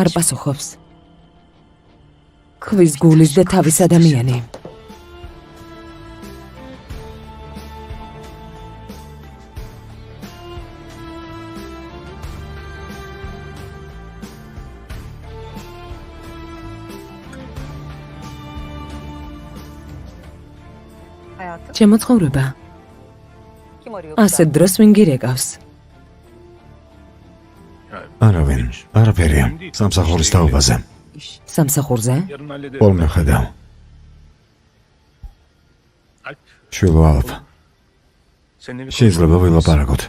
არ პასუხობს. ქვის გულის და თავის ადამიანი. ჩემო ცხოვრება. ასეთ დროს ვინ გირეკავს? არავინ, არაფერია. სამსახურის თაობაზე. სამსახურზე? ხოლმე ხედავ. შვილო ალფ. შეიძლება ვილაპარაკოთ.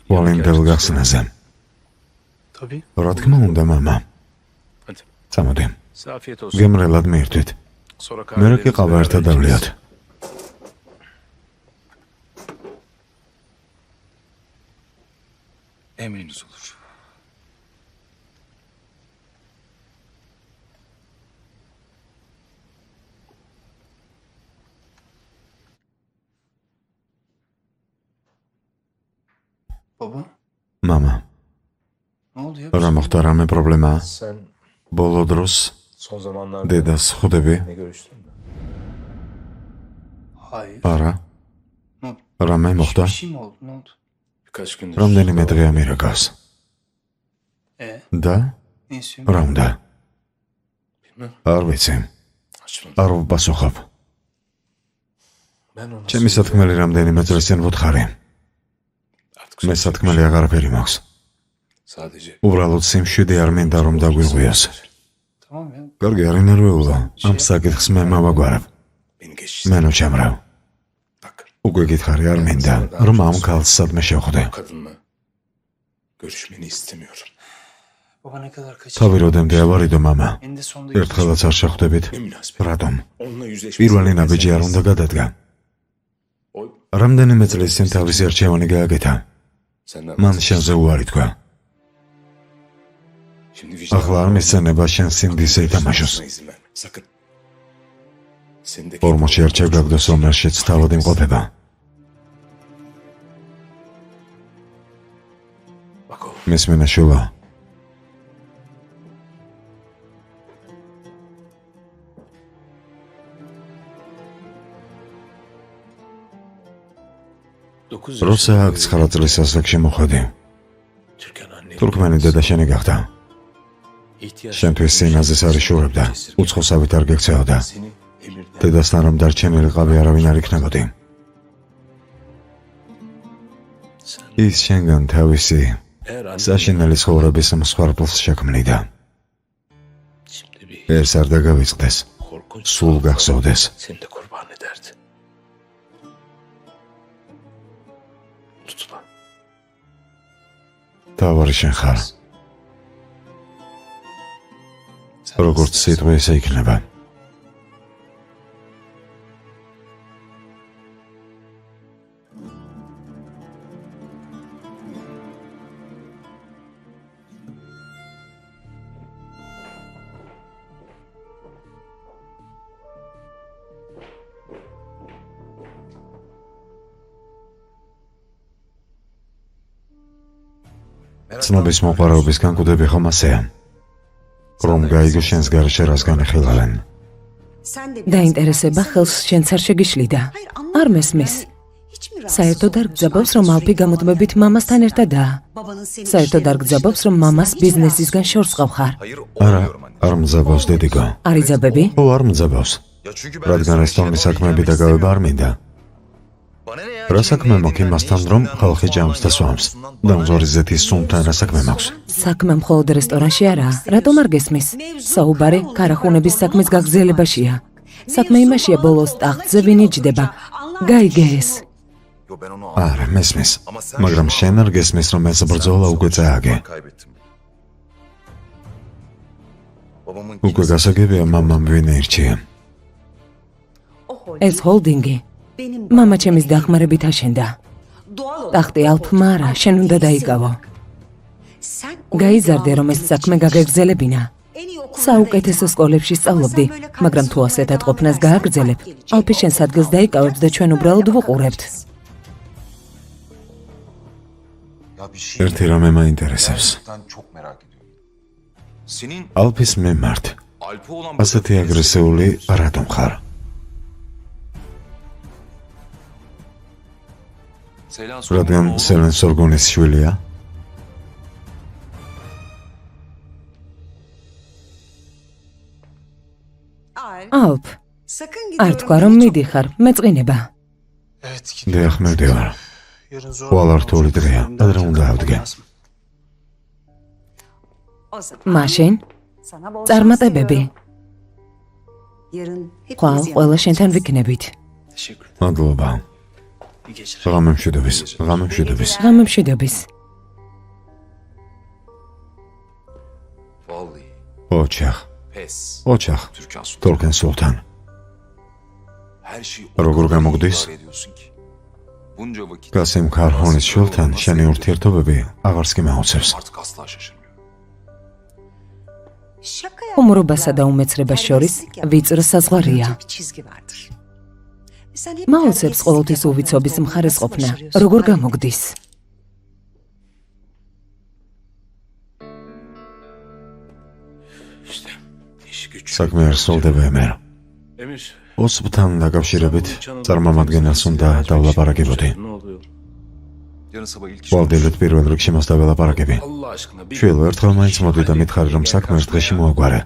ვალენტელ გახსნაზე. რა თქმა უნდა, მამა. წამოდი. გემრიელად მიირთვით. მე რა გიყავა ერთად დავლიოთ. Emriniz olur. Baba, მამა, ne oldu ya? რა მოხდა რამე პრობლემაა? Sen ბოლო დროს son zamanlarda დედას ხვდები? ne görüştün mü? Hayır. არა. Ne oldu? რამე მოხდა? Bir şey mi oldu? Ne oldu? Birkaç gündür. რამდენიმე დღე ამირაკავს. და Ne istiyorsun? რა უნდა? Bilmem. არ ვიცი. Açmadım. არ ვპასუხობ. Ben ona ჩემი სათქმელი რამდენიმე დღეს წინ ვუთხარი. artık მე სათქმელი აღარაფერი მაქვს. sadece უბრალოდ სიმშვიდე არ მინდა რომ დაგვირღვიოს. Tamam ya. კარგი არ ინერვიულა. ამ საკითხს მე მავაგვარებ. beni geç. მენო ჩემრავ. Bak, უკვე გითხარი არ მინდა რომ ამ ქალს სადმე შევხვდე. bu kadınla görüşmeni istemiyorum. Baba ne kadar kaçır. თავი როდემდე ავარიდო მამა. Eninde sonunda ერთხელაც არ შეხვდებით. Ne münasebet. რატომ? Onunla yüzleşmesi. პირველი ნაბიჯი არ უნდა გადადგა. O რამდენიმე წლის წინ თავისი არჩევანი გააკეთა. senden მან შენზე უარი თქვა. Şimdi ახლა არ მისცენება შენ სინდისე ითამაშოს. izin verme. Sakın. Sendeki ფორმაში არ შეგაგდოს რომ რაშეც თავად იმყოფება. bak oğlum. მესმენა შულა. როცა აქ 9 წლის ასაკში მოხვედი, Türkan anne. თურქმენი დედა შენი გახდა. შენთვის სინაზეს არ იშურებდა, უცხოსავით არ გექცეოდა. Seni emirden. დედასთან რომ დარჩენილიყავი არავინ არ იქნებოდი. ის შენგან თავისი Eğer anne საშინელი ცხოვრების მსხვერპლს შექმნიდა. şimdi bir ეს არ დაგავიწყდეს, korkunç სულ გახსოვდეს. seni de kurban ederdi. Tutma. თავარი შენ ხარ. როგორც სიტყვა ესე იქნება. ცნობის მოყვარეობის განკუთები ხომ ასეა. რომ გაიგო შენს გარეშე რას განეხილავენ. დაინტერესება ხელს შენც არ შეგიშლიდა. არ მესმის. საერთოდ არ გძაბავს რომ ალფი გამუდმებით მამასთან ერთადაა. საერთოდ არ გძაბავს რომ მამას ბიზნესისგან შორს ყავხარ. არა, არ მძაბავს დედიკო. არ იძაბები? ო, არ მძაბავს. რადგან ეს თორმის საქმეები დაგავება არ მინდა. რა საქმე მაქვს იმასთან რომ ხალხი ჯამს და სვამს. დამძვარი ზეთის სუნთან რა საქმე მაქვს. საქმე მხოლოდ რესტორანში არაა. რატომ არ გესმის? საუბარი ქარახუნების საქმის გაგრძელებაშია. საქმე იმაშია ბოლოს ტახტზე ვინ იჯდება. გაიგე ეს. არა, მესმის. მაგრამ შენ არ გესმის რომ ეს ბრძოლა უკვე წააგე. უკვე გასაგებია მამამ ვინ ერჩია. ეს ჰოლდინგი მამა ჩემის დახმარებით აშენდა. ტახტი ალფმა არა, შენ უნდა დაიკავო. გაიზარდე რომ ეს საქმე გაგეგრძელებინა. საუკეთესო სკოლებში სწავლობდი, მაგრამ თუ ასეთად ყოფნას გააგრძელებ, ალფი შენს ადგილს დაიკავებს და ჩვენ უბრალოდ ვუყურებთ. ერთი რამე მაინტერესებს. ალფის მემართ. ასეთი აგრესიული რატომ ხარ? რადგან სელენ სორგონის შვილია? ალფ, არ თქვა რომ მიდიხარ, მეწყინება. დიახ, მივდივარ. ყოველ რთული დღეა, ადრე უნდა ავდგე. მაშინ წარმატებები. ხვალ ყველა შენთან ვიქნებით. მადლობა. ღამემშვიდობის. ღამემშვიდობის. ოჩახ, თურქენ სულთან. როგორ გამოგდის? გასიმ ქარხონის შვილთან შენი ურთიერთობები აღარც კი მაუცებს. ჰუმორობასა და უმეცრებას შორის ვიწრო საზღვარია. მაუცებს ყოველთვის უვიცობის მხარესყოფნა. როგორ გამოგდის? საქმე არ სრულდება ემერ. ოსბთან დაკავშირებით წარმომადგენელს უნდა დავლაპარაკებოდი. ვალდებით პირველ რიგში მას დაველაპარაკები. შვილო, ერთხელ მაინც მოდი და მითხარი რომ საქმე ერთ დღეში მოაგვარე.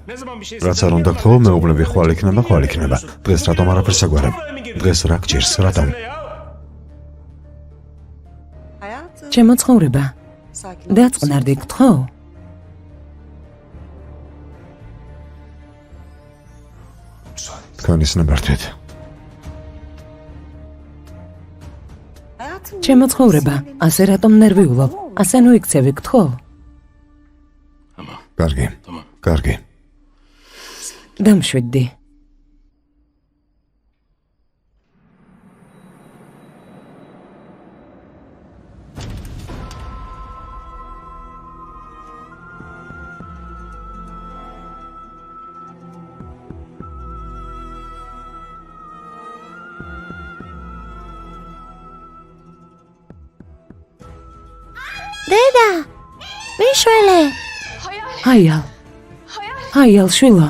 რაც არ უნდა გთხოვო, მეუბნები ხვალ იქნება. დღეს რატომ არაფერს აგვარებ? დღეს რა გჭირს, რატომ? ჩემო ცხოვრება, დაწყნარდი გთხოვ? თქვენის ნებართვით. ჩემო ცხოვრება, ასე რატომ ნერვიულობ? ასე ნუიქცევი გთხოვ? კარგი. დამშვიდდი. დედა, ვიშველე. ჰაიალ, შვილო.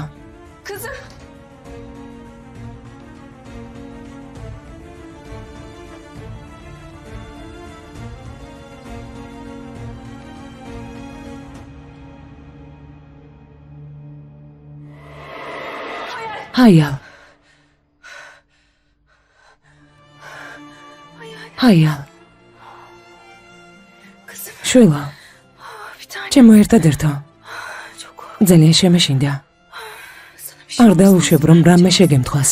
ჰაიალ. შვილო, ჩემო ერთადერთო. ძალიან შემეშინდა. არ დაუშვებ რომ რამე შეგემთხვას.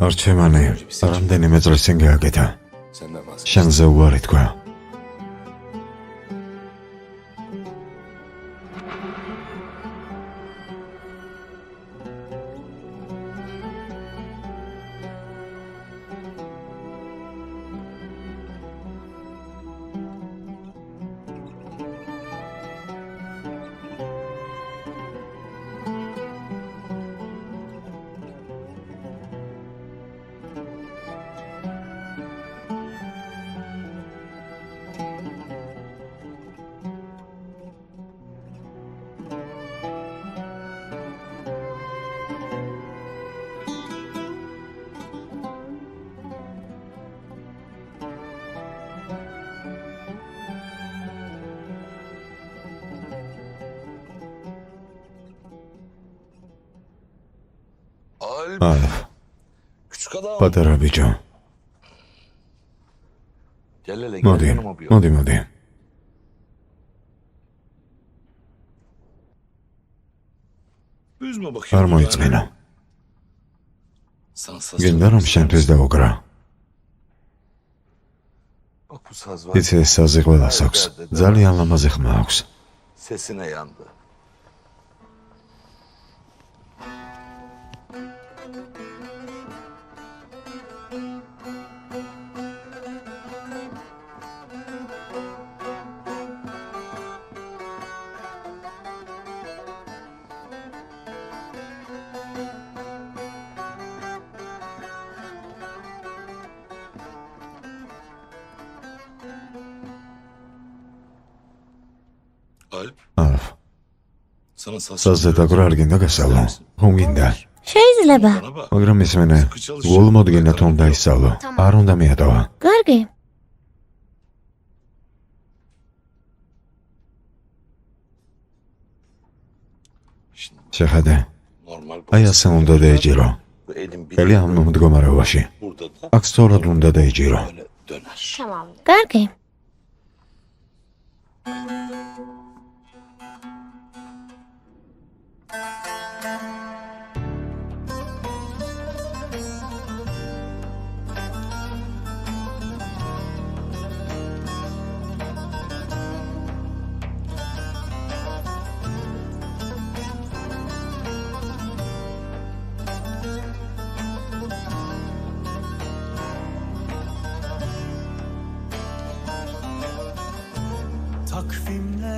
არჩევანი რამდენიმე წლის წინ გააკეთა. შენზე უარი თქვა. პატარა ბიჭო. მოდი. არ მოიწმინო. გინდა რომ შენთვის დავუგრა. იცი ეს საზი ყველას აქვს. ძალიან ლამაზი ხმა აქვს. Sesine yandı. Alp, ალფ, sana საზზე დაგვრა არ გინდა გასავლო? ხომ გინდა? შეიძლება. Bana bak. მაგრამ ისმენე, გულმოდგინათ უნდა ისწავლო. არ უნდა მიატოვა. კარგი. Şimdi შეხედე, normal აი ასე უნდა დაეჯირო. bu elin bir ელი ამ მდგომარეობაში. burada da აქ სწორად უნდა დაეჯირო. böyle döner. კარგი.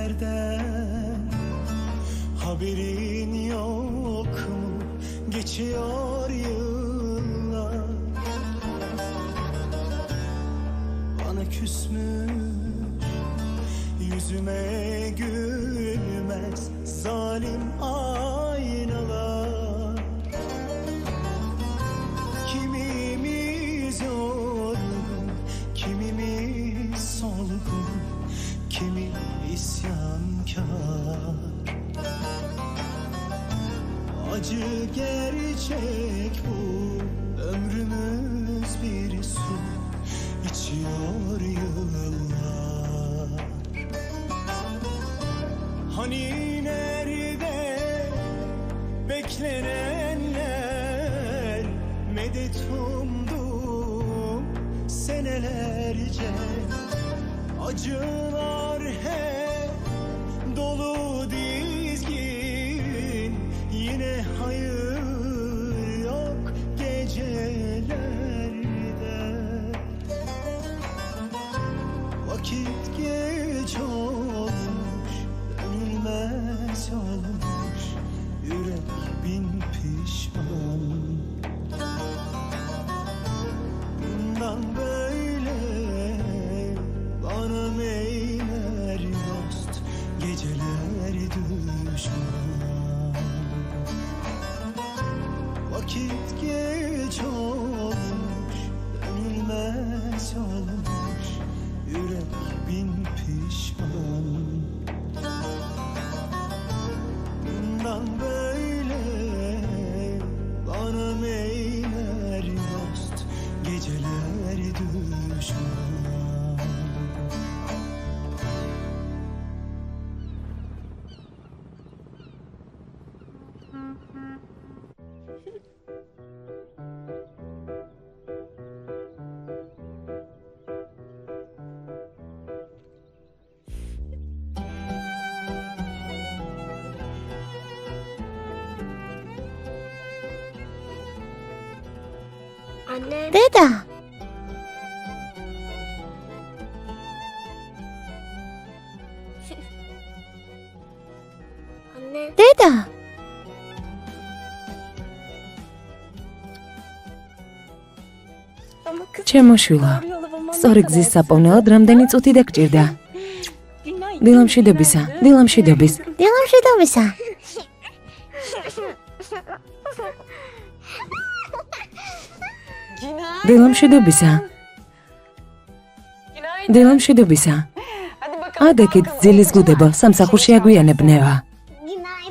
Takvimlerden haberin yok mu? Geçiyor yıllar. Bana küsmüş, yüzüme gülmez zalim aynalar. Kimimiz yorgun, kimimiz solgun, kimi isyankar. Acı gerçek bu, ömrümüz bir su içiyor yıllar. Hani nerede beklenenler, medet umdum senelerce. Acılar hep dolu dizgin, yine hayır yok gecelerde. Vakit geç olmuş, dönülmez olmuş, yürek bin pişman. Bundan böyle bana meyler dost, geceler düşman. Vakit geç olmuş, dönülmez olmuş, yürek bin pişman. Bundan böyle bana meyler dost, geceler düşman. დედა, დედა, ჩემო შვილო, სწორი გზის საპოვნელად რამდენი წუთი დაგჭირდა? დილამშვიდობისა, დილამშვიდობის. დილამშვიდობისა. დილამშვიდობისა. დილამშვიდობისა. ადაკეთ ძილის გუდებო, სამსახურში აგვიანებნევა.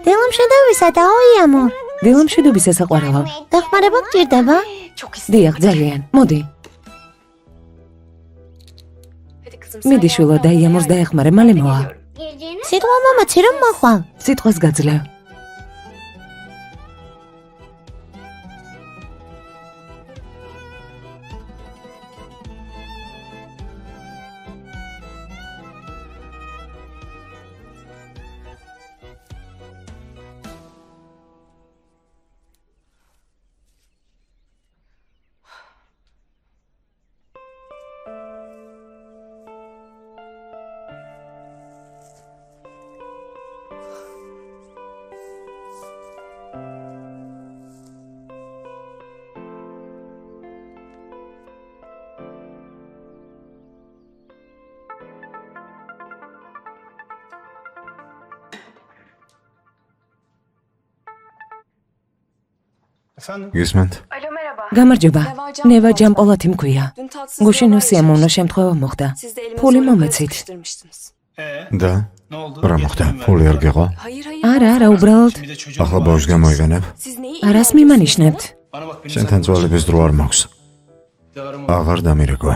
დილამშვიდობისა და ოიამო. დილამშვიდობისა საყვარელო. დახმარება გჭირდება? დიახ, ძალიან. მოდი. მიდი შვილო და იამოს დაეხმარე, მალე მოვა. სიტყვა მომაცი რომ მოხვალ. სიტყვას გაძლევ. Efendim? გისმენთ? გამარჯობა. ნევა ჯამპოლათი მქვია. გუშინ უსიამოვნო შემთხვევა მოხდა. ფული მომეცით. და Ne oldu? რა მოხდა? ფული არ გეყო? არა, უბრალოდ Bir de çocuk ახლა ბავშვს გამოიყენებ? არას მიმანიშნებთ. Bana bak benim შენთან ძვალების დრო არ მაქვს. Dilara'm აღარ დამირეკო.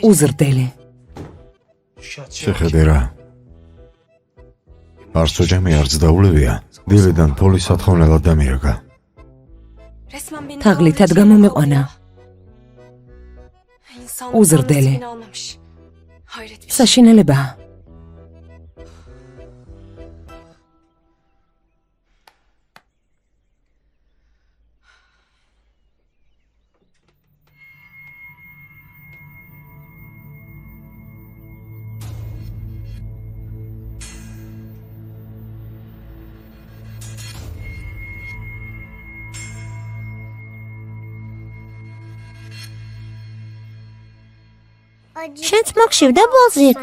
უზრდელი. შეხედე რა. არც ოჯამი არც დაულებია. დილიდან ფული სათხოვნელად დამირეკა. თაღლითად გამომეყვანა. უზრდელი. საშინელებაა. შენც მოგშივდა ბოლზიკ?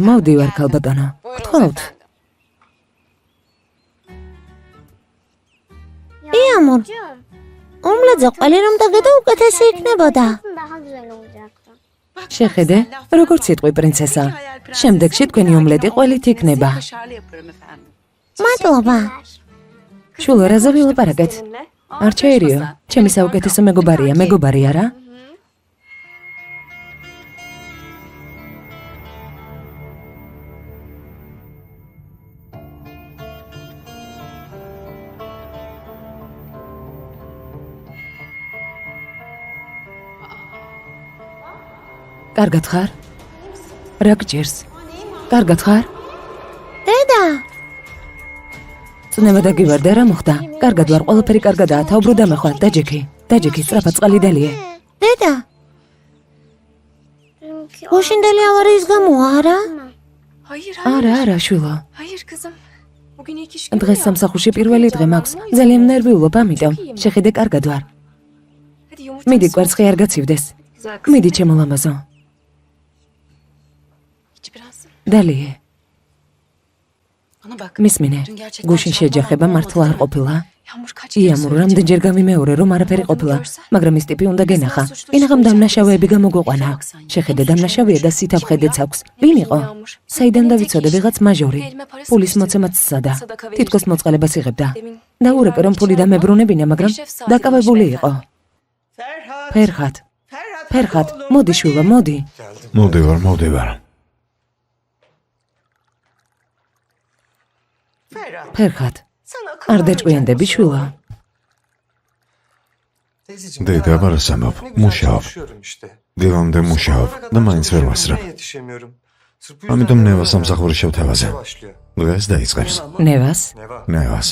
მოვდივარ, ქალბატონო. გთხოვთ. იამურ. უმლაძე ყველი რომ დაგედო უკეთესი იქნებოდა. შეხედე, როგორც სიტყვი პრინცესა. შემდეგში თქვენი ომლეტი ყველით იქნება. მადლობა. შულო, რაზე ვილაპარაკეთ? არჩეერიო, ჩემი საუკეთესო მეგობარი არა? კარგად ხარ? რა გჭირს? კარგად ხარ? დედა, წნევა დაგივარდა, რა მოხდა? კარგად ვარ, ყველაფერი კარგადაა, თაუბრუ დამეხვა, დაჯექი, სწრაფად წყალი დალიე. დედა. გუშინდელი ავარიის გამოა, არა? არა, შვილო. დღეს სამსახურში პირველი დღე მაქვს. ძალიან ნერვიულობ, ამიტომ შეხედე, კარგად ვარ. მიდი, კვერცხი არ გაცივდეს. მიდი, ჩემო ლამაზო. დალიე. მისმინე, გუშინ შეჯახება მართლა არ ყოფილა. იამურ, რამდენჯერ გამიმეორე, რომ არაფერი ყოფილა, მაგრამ ის ტიპი უნდა გენახა. ინაღამ დამნაშავეები გამოგოყვანა. შეხედე, დამნაშავეა და სითამხედეც აქვს. ვინ იყო? საიდან დავიცოდე, ვიღაც მაჟორი. ფულის მოცემაც სცადა. თითქოს მოწყალებას იღებდა. დაურეკე, რომ ფული დამებრუნებინა, მაგრამ დაკავებული იყო. ფერხად, მოდი შვილო, მოდი. მოვდივარ. ფერხად. არ დაჭვიანდები შვილო. დედა, არ ასამობ. მუშაობ. დილამდე მუშაობ და მაინც ვერ ვასწრებ. ამიტომ ნევა სამსახური შევთავაზე. დღეს დაიწყებს. ნევას.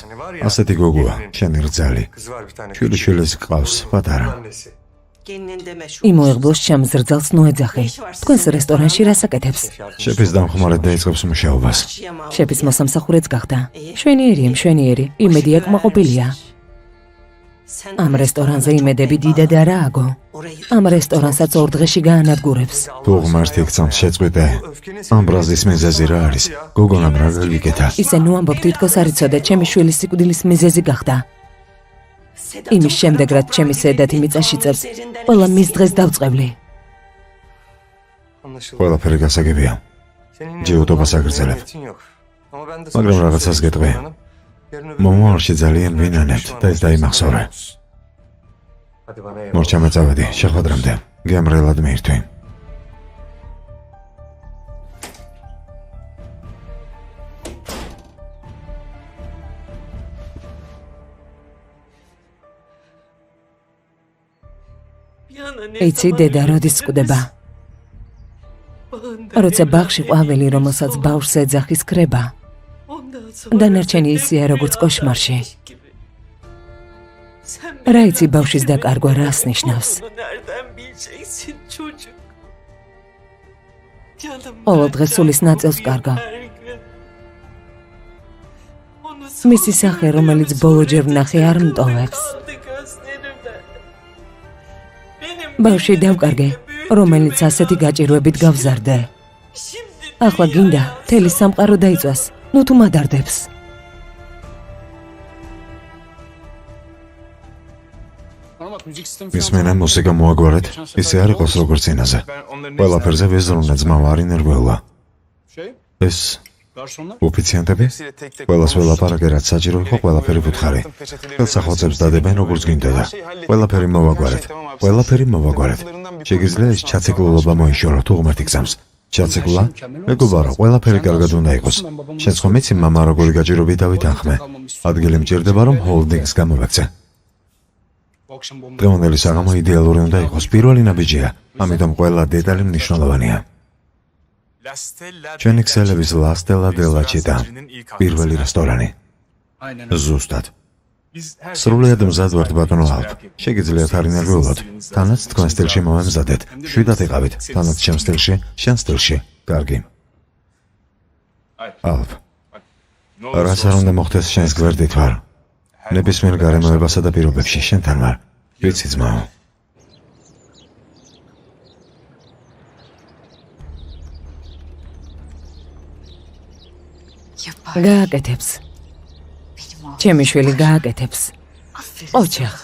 ასეთი გოგოა, შენი რძალი. შვილიშვილის გყავს, პატარა. იმოიღბლოს ჩემს რძალს ნუეძახი. თქვენს რესტორანში რასაკეთებს? შეფის დამხმარედ დაიწყებს მუშაობას. შეფის მოსამსახურეც გახდა. მშვენიერი, იმედი აკმაყოფილია. ამ რესტორანზე იმედები დიდად არააგო. ამ რესტორანსაც 2 დღეში გაანადგურებს. თუ ღმერთი გწამს შეწყვეტე. ამ ბრაზის მიზეზი რა არის? გოგონამ რა გიგეკეთა? ისე ნუ ამბობ, თითქოს არ იცოდე, ჩემი შვილის სიკვდილის მიზეზი გახდა. იმის შემდეგ, რაც ჩემი სედათი მიწაში წერს, ყველა მის დღეს დავწყევლი. ყველაფერი გასაგებია. ჯეუტობას აგრძელებ. მაგრამ რაღაცას გეტყვი. მომავალში ძალიან ვინანებთ და ეს დაიმახსოვრე. მორჩა მეწავედი, შეხვედრამდე. გემრიელად მიირთვი. იცი, დედა, როდის წკვდება? როცა ბაღში ყვავილი, რომელსაც ბავშვს ეძახის, ქრება. დანარჩენი ისეა, როგორც კოშმარში. რა იცი ბავშვის დაკარგვა რას ნიშნავს? ყოველ დღეს სულის ნაწილს კარგა. მისი სახე, რომელიც ბოლოჯერ ვნახე, არ მტოვებს. ბავშვი დავკარგე, რომელიც ასეთი გაჭირვებით გავზარდე. ახლა გინდა მთელი სამყარო დაიწვას, ნუ თუ მადარდებს. მისმენა მუსიკა მოაგვარეთ, ისე არ იყოს როგორც წინაზე. ყველაფერზე ვეზრუნა ძმა არ ინერვეულა. ეს ოფიციანტები ყველას ველაპარაკე რაც საჭირო იყო ყველაფერი ვუთხარი. ხელსახვაწებს დადებენ როგორც გინდოდა. ყველაფერი მოვაგვარეთ. შეგიძლია ეს ჩაციკლულობა მოიშორო თუ ღმერთი გზამს. ჩაციკლა? მეგობარო, ყველაფერი კარგად უნდა იყოს. შენც ხომ იცი მამა როგორი გაჭირვებით დავითანხმე. ადგილი მჭირდება რომ ჰოლდინგს გამოვექცე. დღევანდელი საღამო იდეალური უნდა იყოს, პირველი ნაბიჯია, ამიტომ ყველა დეტალი მნიშვნელოვანია. ჩვენი ქსელების La Stella della Città, პირველი რესტორანი. ზუსტად. სრულიად მზად ვართ ბატონო ალფ. შეგიძლიათ არ ინერვიულოთ. თანაც თქვენ სტილში მომემზადეთ. შვიდად იყავით. თანაც ჩემ სტილში, შენ სტილში. კარგი. ალფ. რაც არ უნდა მოხდეს შენს გვერდით ვარ. ნებისმიერ გარემოებასა და პირობებში შენთან ვარ. ვიცი ძმაო. გააკეთებს. ჩემი შვილი გააკეთებს. ოჩახ.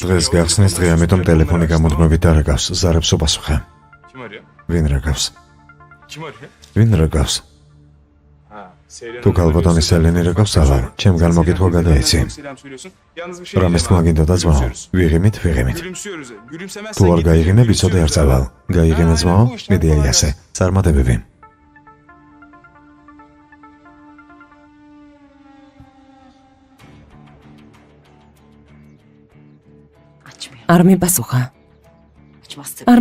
დღეს გახსნეს დღე, ამიტომ ტელეფონი გამოდმებით არ აკავს, ზარებს უპასუხე. ვინ რაგავს? თუ ქალბატონი სელენი რაგავს ავალ, ჩემგან მოგითხრა გადაეცი. რამეს თქმა გინდოდა ძმაო? ვიღიმით. თუ არ გაიღიმე, ვიცოდე არ წავალ. გაიღიმე ძმაო? მიდია იასე. წარმატებები. არ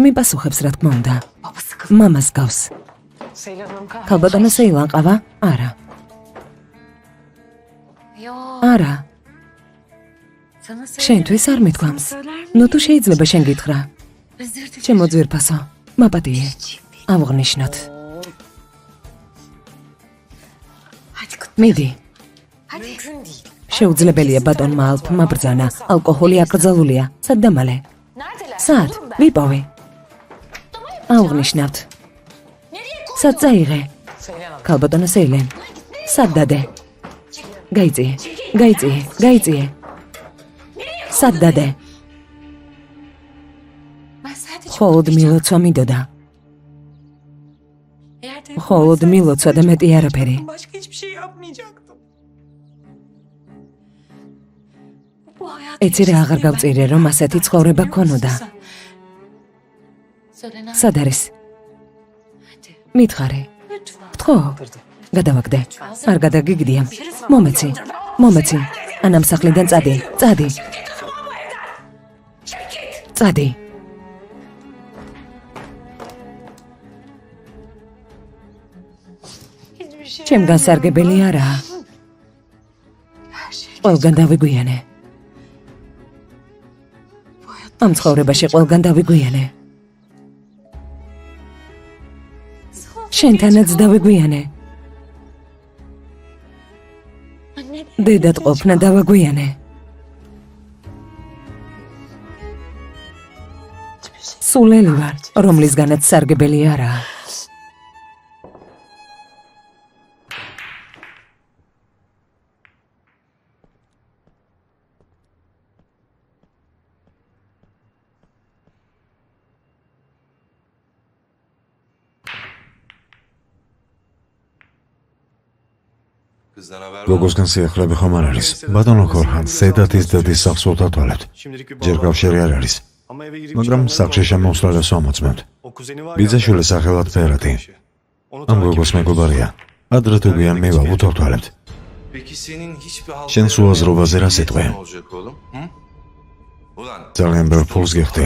მიპასუხებს, რა თქმა უნდა. მამას გავს. ქალბატონო სეილან ყავა? არა. შენთვის არ მithქვამს. ნუ თუ შეიძლება შენ გითხრა. ჩემო ძვირფასო, მაპატიე. ავღნიშნოთ. მიდი. შეუძლებელია ბატონმა ალფმა ბრძანა. ალკოჰოლი აკრძალულია. სად დამალე? სად? ვიპოვე. ავღნიშნავთ. სად წაიღე? ქალბატონო სეილენ. სად დადე? გაიწიე. სად დადე? ხოლოდ მილოცვა მინდოდა. ხოლოდ მილოცვა და მეტი არაფერი. ეცი რა აღარ გავწირე, რომ ასეთი ცხოვრება გქონოდა. სად არის? მითხარი. გთხოვ. გადავაგდე. არ გადაგიგდია. მომეცი. ანამ სახლიდან წადი. ჩემგან სარგებელი არაა. ყველგან დავიგვიანე. ამ ცხოვრებაში ყველგან დავიგვიანე. შენთანაც დავიგვიანე. დედად ყოფნა დავაგვიანე. სულელი ვარ, რომლისგანაც სარგებელი არაა. გოგოსგან სიახლეები ხომ არ არის? ბატონო ქორხან, ზედათის დედის სახლს ვუთათვალებთ. ჯერ კავშირი არ არის. მაგრამ სახლში შემოსვლას ვამოწმებთ. ბიძაშვილი სახელად ფერადი. ამ გოგოს მეგობარია. ადრე თუ გვიან მე ვუთათვალებთ. შენ უაზრობაზე რა სიტყვე? ძალიან ბევრ ფულს გიხდი.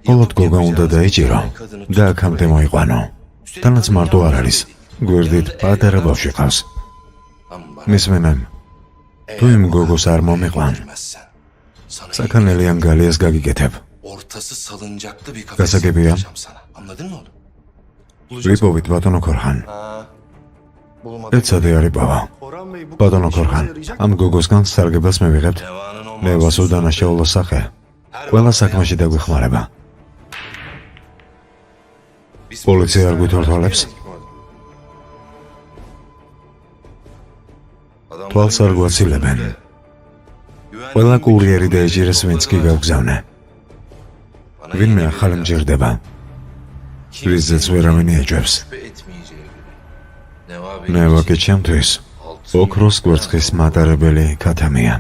მხოლოდ გოგა უნდა დაიჭირო და აქამდე მოიყვანო. თანაც მარტო არ არის. გვერდით პატარა ბავშვი ყავს. მისმენამ, თუ იმ გოგოს არ მომიყვან, საქანელიანგალიას გაგიკეთებ. გასაგებია? ვიპოვით ბატონო ქორხან. ეცადე არის პავა. ბატონო ქორხან, ამ გოგოსგან სარგებელს მივიღებთ. ნევას უდანაშაულო სახე. ყველა საქმეში დაგვეხმარება. პოლიცია არ გვითორთვალებს? თვალს არ გვაცილებენ. ყველა კურიერი დაეჭირეს, ვინც კი გავგზავნე. ვინმე ახალი მჯერდება. ვიზეც ვერავინ იაჯებს. ნევა კი ჩემთვის ოქროს კვერცხის მატარებელი ქათამია.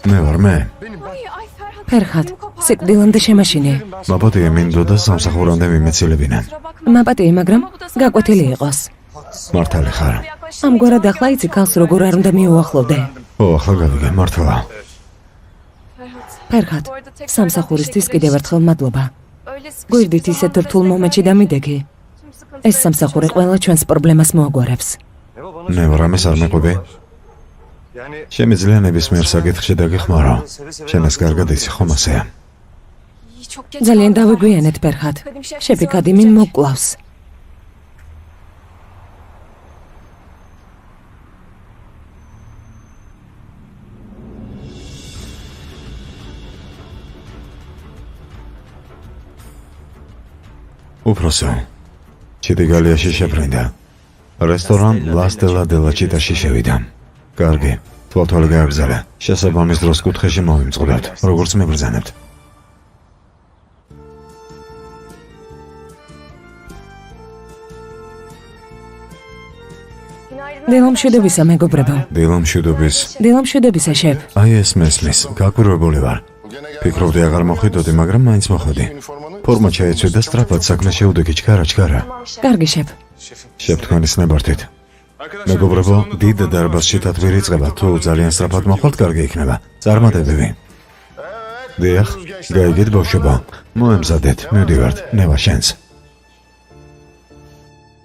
მე ვარ მე. ფერხად, სიკვდილამდე შემაშინე. მაპატია მინდოდა სამსახურამდე მიმეცილებინა. მაპატია, მაგრამ გაკვეთილი იყოს. მართალი ხარ. ამგვარად ახლა იცი ქალს როგორ არ უნდა მიუახლოვდე. ო, ახლა გავიგე, მართლა. ფერხად, სამსახურისთვის კიდევ ერთხელ მადლობა. გვერდით ისეთ რთულ მომენტში დამიდეგი. ეს სამსახური ყველა ჩვენს პრობლემას მოაგვარებს. ნევა რამეს არ მეყვები? შემიძლია ნებისმიერ საკითხში დაგეხმარო. შენ ეს კარგად იცი, ხომ ასეა? ძალიან დავეგვიანეთ, ფერხად. შეფი კადიმინ მოგკლავს. უფროსო, ჩიტიგალიაში შებრინდა. რესტორან ლას დელა დელა ჩიტაში შევიდა. კარგი, თვალთვალი გააგზავნე. შესაბამის დროს კუთხეში მოვიმწყდოთ, როგორც მებრძანებთ. დილამშვიდობისა, მეგობრებო. დილამშვიდობისა, შეფ. აი ეს მესმის, გაკვირვებული ვარ. ფიქრობდი აღარ მოხვიდოდი, მაგრამ მაინც მოხვედი. ფორმა ჩაეცვი და სწრაფად საქმე შეუდექი, ჩქარა. კარგი, შეფ. შეფ თქვენის ნებართით. მეგობრებო, დიდ დარბაზში თათბირი იწყება, თუ ძალიან სწრაფად მოხვალთ, კარგი იქნება. წარმატებები. დიახ, გაიგეთ ბავშვებო, მოემზადეთ, მივდივართ, ნევა შენს.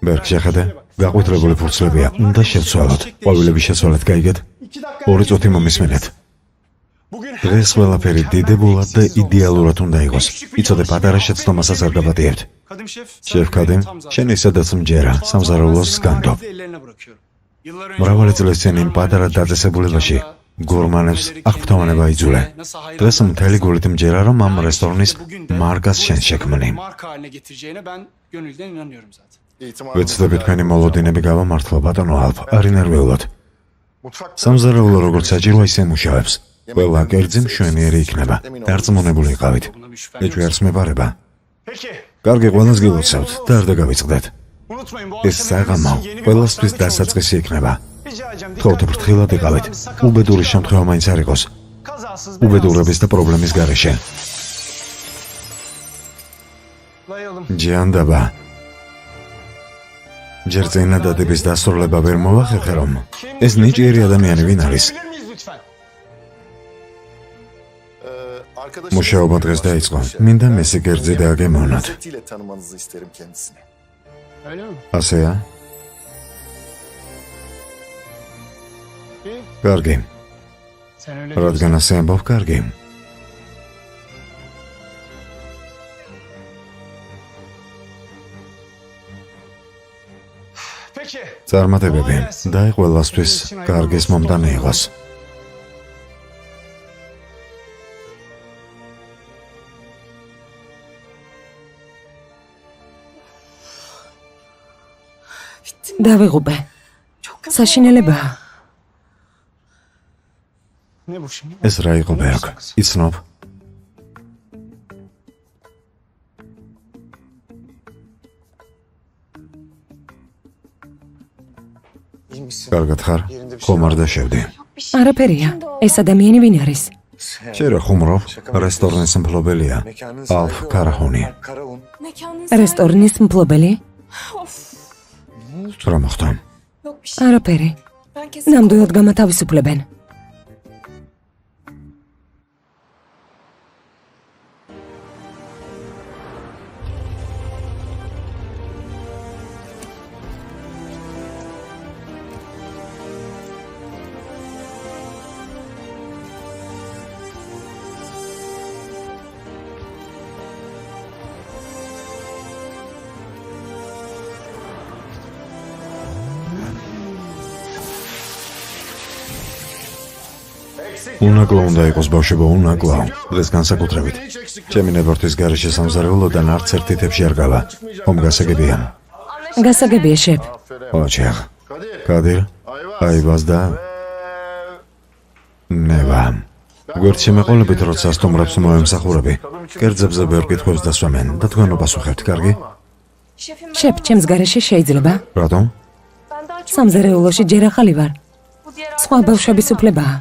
ბერგ შეხედე, გაყვითრებული ფურცლებია, უნდა შევცვალოთ. ყვავილები შეცვალეთ, გაიგეთ? 2 წუთი მომისმენეთ. დღეს ყველაფერი დიდებულად და იდეალურად უნდა იყოს. იცოდე, პატარა შეცდომასაც არ გაბატიებთ. შეფ კადიმ, შენ ისედაც მჯერა, სამზარეულოს განდობ. მრავალი წლის წინ იმ პატარა დაწესებულებაში გურმანებს აღფრთოვანება იძულე. დღეს მთელი გულით მჯერა, რომ ამ რესტორნის მარკას შენ შექმნი. ვეცდები თქვენი მოლოდინები გავამართლო, ბატონო ალფ, არ ინერვიულოთ. სამზარეულო როგორც საჭიროა, ისე მუშაობს. ყველა კერძი მშვენიერი იქნება. დარწმუნებული იყავით. ეჭვერს მებარება. კარგი, ყველას გილოცავთ და არ დაგავიწყდეთ. ეს საღამო ყველასთვის დასაწყისი იქნება. თხოვთ ფრთხილად იყავით. უბედური შემთხვევა მაინც არ იყოს. უბედურების და პრობლემის გარეშე. ჯანდაბა. ჯერ წინადადების დასრულება ვერ მოვახერხე, რომ ეს ნიჭიერი ადამიანი ვინ არის? მუშაობა დღეს დაიწყო. მინდა მესი კერძი დააგემოვნოთ. ასეა? კარგი. რადგან ასე ამბობ, კარგი. წარმატებები და ყველასთვის კარგის მომდანი იყოს. დავიღუპე. საშინელებაა. ეს რა იყო, ბერგ? იცნობ? კარგად ხარ? ხომ არ დაშევდი? არაფერია. ეს ადამიანი ვინ არის? შენ რა ხუმრობ? რესტორნის მფლობელია. ალფ კარაჰუნი. რესტორნის მფლობელი? რა მოხდა? არაფერი. ნამდვილად გამათავისუფლებენ. უნაკლო უნდა იყოს ბავშვებო, უნაკლო. დღეს განსაკუთრებით. ჩემი ნებართვის გარეშე სამზარეულოდან არც ერთი თებში არ გავა. ხომ გასაგებია? გასაგებია, შეფ. ოჩეხ. კადირ. აიბას და ნევა. გვერდ შემეყოლებით, როცა სტუმრებს მოემსახურები. კერძებზე ბევრ კითხვებს დასვამენ და თქვენ უპასუხებთ, კარგი? შეფ, ჩემს გარეშე შეიძლება? რატომ? სამზარეულოში ჯერ ახალი ვარ. სხვა ბავშვების უფლებაა.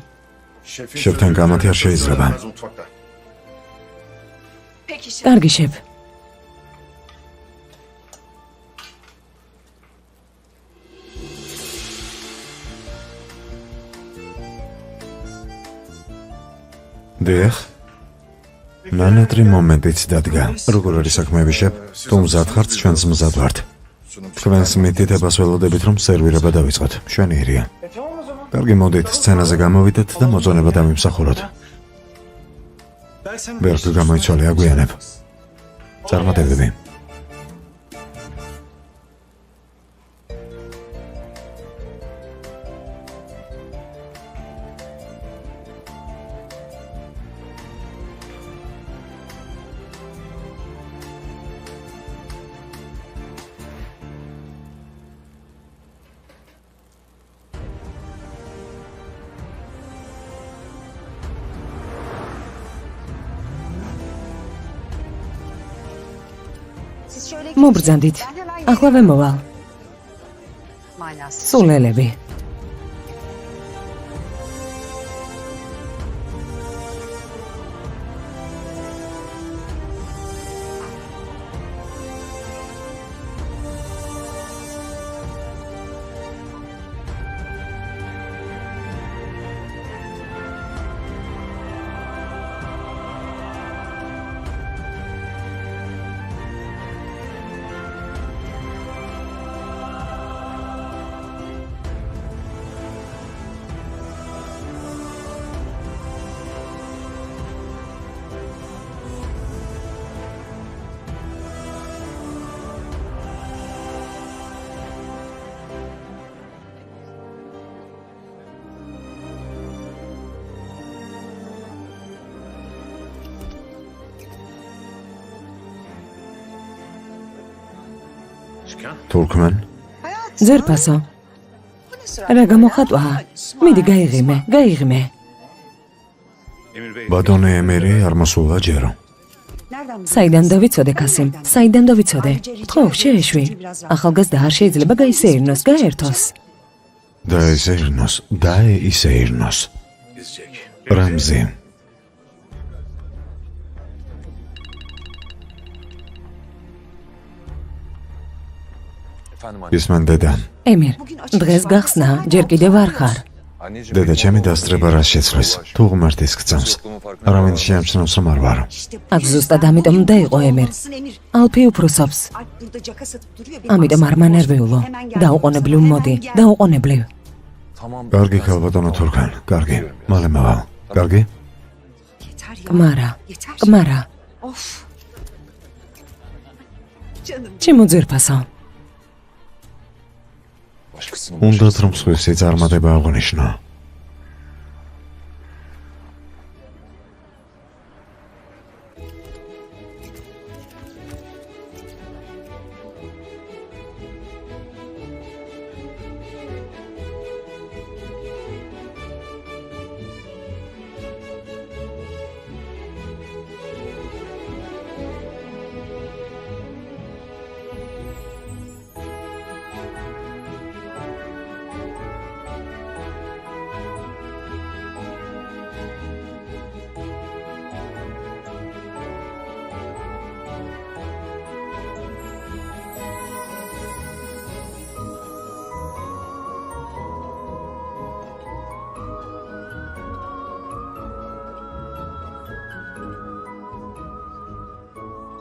შევთან გამათი არ შეიძლება. კარგი, შეფ. დიახ. ნანატრი მომენტიც დადგა. როგორ არის საქმეები, შეფ? თუ მზად ხართ, ჩვენც მზად ვართ. თქვენს მითითებას ველოდებით, რომ სერვირება დავიწყოთ. მშვენიერია. კარგი, მოდით, სცენაზე გამოვიდეთ და მოწონება დამიმსახუროთ. ბერგ გამოიცვალე, აგვიანებ. წარმატებები. მობრძანდით. ახლა ვემოვალ. სულელები. თურქმენ? ძერფასო. რა გამოხატვაა? მიდი გაიღიმე, გაიღიმე. ბატონი ემერი არ მოსულა ჯერო. საიდან დავიცოდე, კასიმ? საიდან დავიცოდე? თქო, შეეშვი. ახალგაზრდა არ შეიძლება გაისეირნოს, გაერთოს. დაეისეირნოს. რამზი. ისმენ დედა. ემირ, დღეს გახსნა, ჯერ კიდევ არ ხარ. დედა, ჩემი დასწრება რას შეცვლის? თუ ღმერთის გწამს. არავინ შეამჩნევს, რომ არ ვარ. აქ ზუსტად ამიტომ უნდა იყო, ემირ. ალფი უფროსობს. ამიტომ არ მანერვიულო. დაუყოვნებლივ მოდი, დაუყოვნებლივ. კარგი, ქალბატონო თურქან, კარგი. მალე მოვალ. კარგი? კმარა, კმარა. ჩემო ძერფასო. უნდათ რომ სხვისი წარმატება აღნიშნო.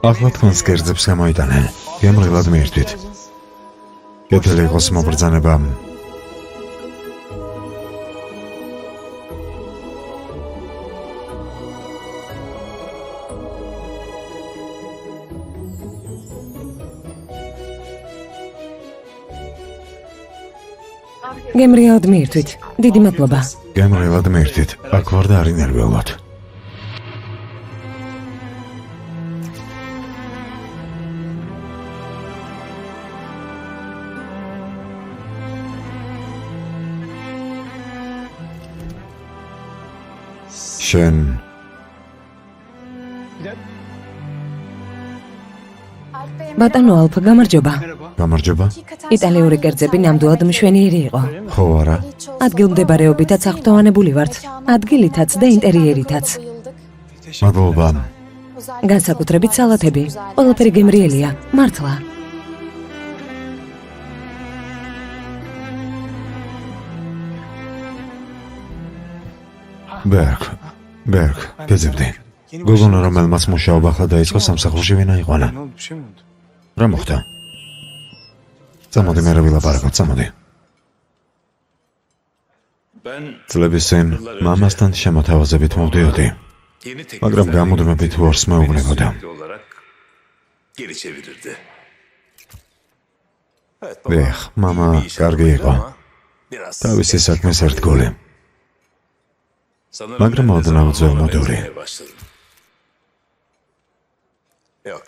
ახლა თქვენს კერძებს გამოიტანენ. გემრიელად მიირთვით. კეთილი იყოს მობრძანება. გემრიელად მიირთვით. დიდი მადლობა. გემრიელად მიირთვით. აქ ვარ და არ ინერვიულოთ. შენ ბატონო ალფა, გამარჯობა. გამარჯობა. იტალიური კერძები ნამდვილად მშვენიერი იყო. ხო არა? ადგილმდებარეობითაც აღფრთოვანებული ვართ. ადგილითაც და ინტერიერითაც. მადლობა. განსაკუთრებით სალათები. ყველაფერი გემრიელია. მართლა. ბერგ, გეძებდი. გოგონა რომელმაც მუშაობა ახლა დაიწყო სამსახურში ვინა იყვანა. რა მოხდა? წამოდი მე ვილაპარაკოთ, წამოდი. წლების წინ მამასთან შემოთავაზებით მოვდიოდი, მაგრამ გამუდმებით ვარს მეუბნებოდა. მამა კარგი იყო. თავისი საქმეს ერთგული. მაგრამ ოდნავ ძველმოდური.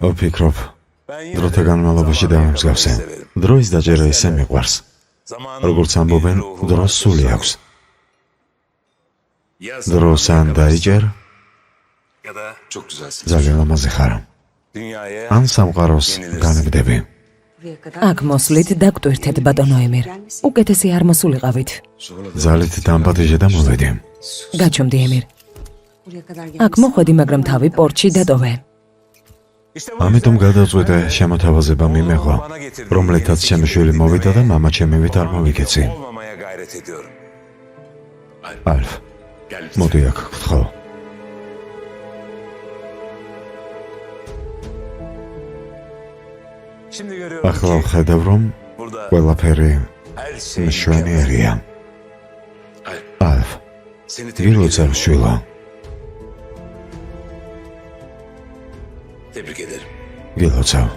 ვფიქრობ, დროთა განმავლობაში დავამსგავსე. დროის დაჭერა ისე მიყვარს. როგორც ამბობენ, დროს სული აქვს. დროს ან დაიჭერ, ძალიან ლამაზი ხარ. ან სამყაროს განაგდები. აქ მოსვლით დაგტვირთეთ ბატონო ემირ. უკეთესი არ მოსულიყავით. ძალით დამპატიჟე და მოვედი. გაჩვენდი ემირ. აქ მოხვედი, მაგრამ თავი პორტში დატოვე. ამიტომ გადავწყვიტე შემოთავაზება მიმეღო, რომლითაც ჩემი შვილი მოვიდა და მამა ჩემივით არ მოვიქეცი. ალფ, მოდი აქ გთხოვ. ახლა ვხედავ, რომ ყველაფერი მშვენიერია. ალფ, გილოცავ შვილო. გილოცავ.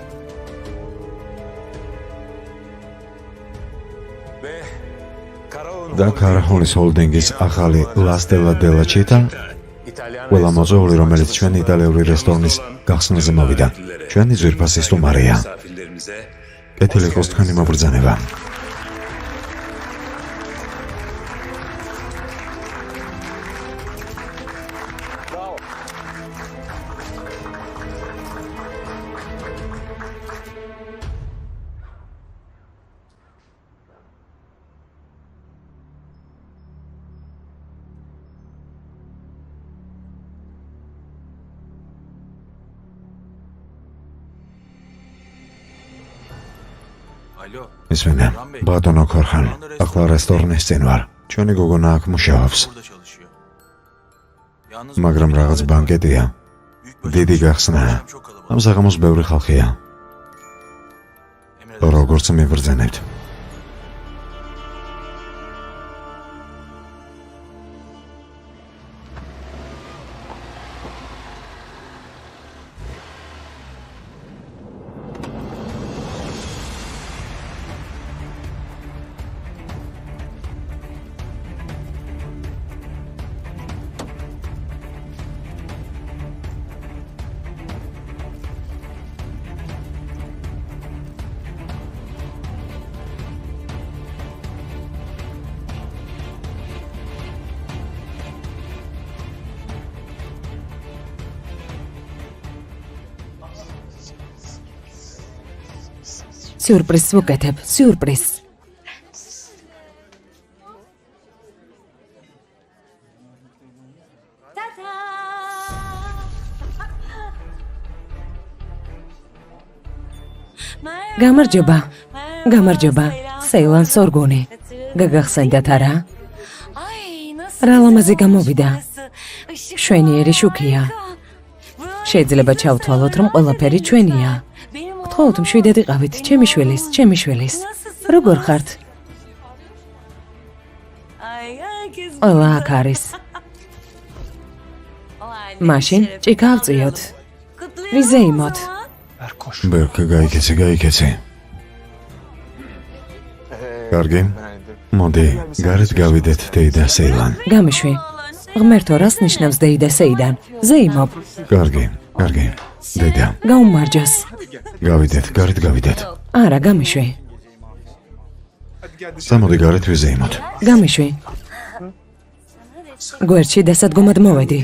და ქარაჰონის ჰოლდინგის ახალი ლასტელა დელა ჩიტა ყველა მოწვეული, რომელიც ჩვენ იტალიური რესტორნის გახსნაზე მოვიდა, ჩვენი ძვირფასი სტუმარია. კეთილი იყოს თქვენი მობრძანება. ისმენა, ბატონო ქორხან, ახლა რესტორნის წინ ვარ. ჩვენი გოგონა აქ მუშაობს. მაგრამ რაღაც ბანკეტია. დიდი გახსნაა. ამ საღამოს ბევრი ხალხია. როგორც მივბრძანებთ. სიურპრიზს ვუკეთებ, სიურპრიზს. გამარჯობა, გამარჯობა, სეილან სორგონი. გაგახსენდათ არა? რა ლამაზი გამოვიდა. შვენიერი შუქია. შეიძლება ჩავთვალოთ, რომ ყველაფერი ჩვენია. გთხოვთ, მშვიდად იყავით, ჩემი შვილის. როგორ ხართ? ყველა აქ არის. მაშინ ჭიქა ავწიოთ. ვიზე იმოთ. ბერგ, გაიქეცი. კარგი? მოდი, გარეთ გავიდეთ დეიდა სეილან. გამიშვი. ღმერთო, რას ნიშნავს დეიდა სეიდან? ზეიმობ. კარგი, დეიდა. გაუმარჯოს. გავიდეთ, გარეთ გავიდეთ. არა, გამიშვი. სამოდი გარეთ ვიზეიმოთ. გამიშვი. გვერდში დასადგომად მოვედი.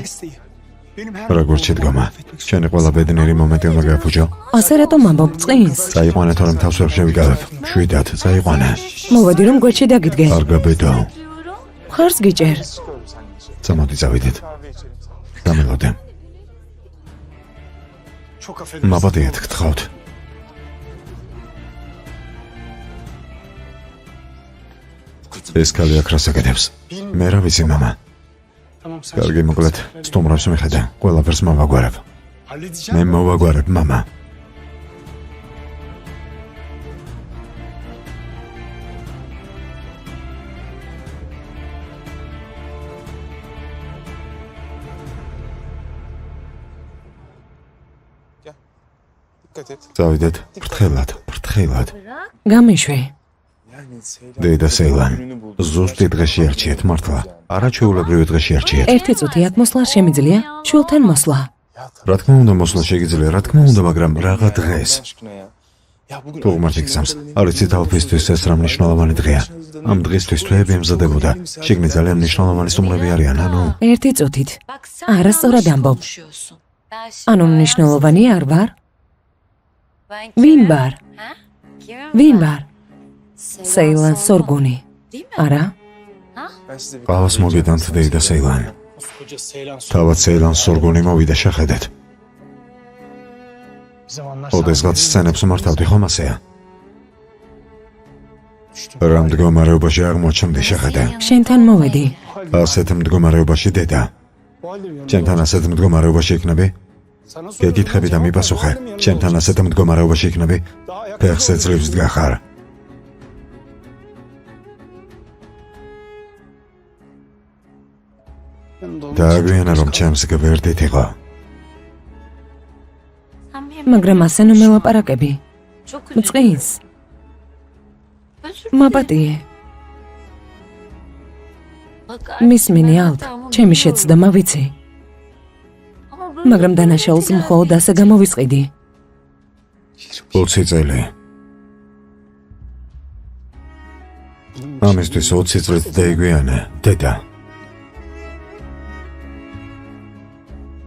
როგორ შედგომა? შენი ყველა ბედნიერი მომენტი უნდა გაფუჭო. ასე რატომ ამბობ წყინს? წაიყვანე თორემ თავს ვერ შევიკავებ. შვიდად, წაიყვანე. მოვედი რომ გვერდში დაგიდგე. არ გაბედო. ხარს გიჭერ. სამოდი წავიდეთ. გამელოდე. მაბადიეთ გთხოვთ. ეს ქალი აქ რას აკეთებს? მე რა ვიცი, მამა. კარგი, მოკლედ, სტუმრებს მიხედა, ყველაფერს მოვაგვარებ. მე მოვაგვარებ, მამა. წავიდეთ, ფრთხილად. გამიშვი. დეიდა სეილან, ზუსტი დღეში არჩიეთ, მართლა. არაჩვეულებრივი დღეში არჩიეთ. ერთი წუთი აქ მოსვლა შემიძლია? შვილთან მოსვლა. რა თქმა უნდა, მოსვლა შეგიძლია, რა თქმა უნდა, მაგრამ რაღა დღეს. თუ ღმერთი გზამს, არ იცით ალფისთვის ეს რა მნიშვნელოვანი დღეა. ამ დღისთვის თვეები ემზადებოდა. შიგნით ძალიან მნიშვნელოვანი სტუმრები არიან, ანუ ერთი წუთით. არასწორად ამბობ. ანუ მნიშვნელოვანი არ ვარ? ვინ ვარ? სეილან სორგუნი. არა? ყავს მოგედანთ დეიდა სეილან. თავად სეილან სორგუნი მოვიდა შეხედეთ. ოდესღაც სცენებს მართავდი ხომ ასეა? რა მდგომარეობაში აღმოჩნდი შეხედე. შენთან მოვედი. ასეთ მდგომარეობაში დედა. ჩემთან ასეთ მდგომარეობაში იქნები? გეკითხები და მიპასუხე. ჩემთან ასეთ მდგომარეობაში იქნები? ფეხს ეძლებს დგახარ. დააგვიანა რომ ჩემს გვერდით იყო. მაგრამ ასე ნუ მელაპარაკები. წყინს. მაპატიე. მისმინე ალთ, ჩემი შეცდომა ვიცი. მაგრამ დანაშაულს მხოლოდ ასე გამოვისყიდი. 20 წელი. ამისთვის 20 წლით დაიგვიანა, დედა.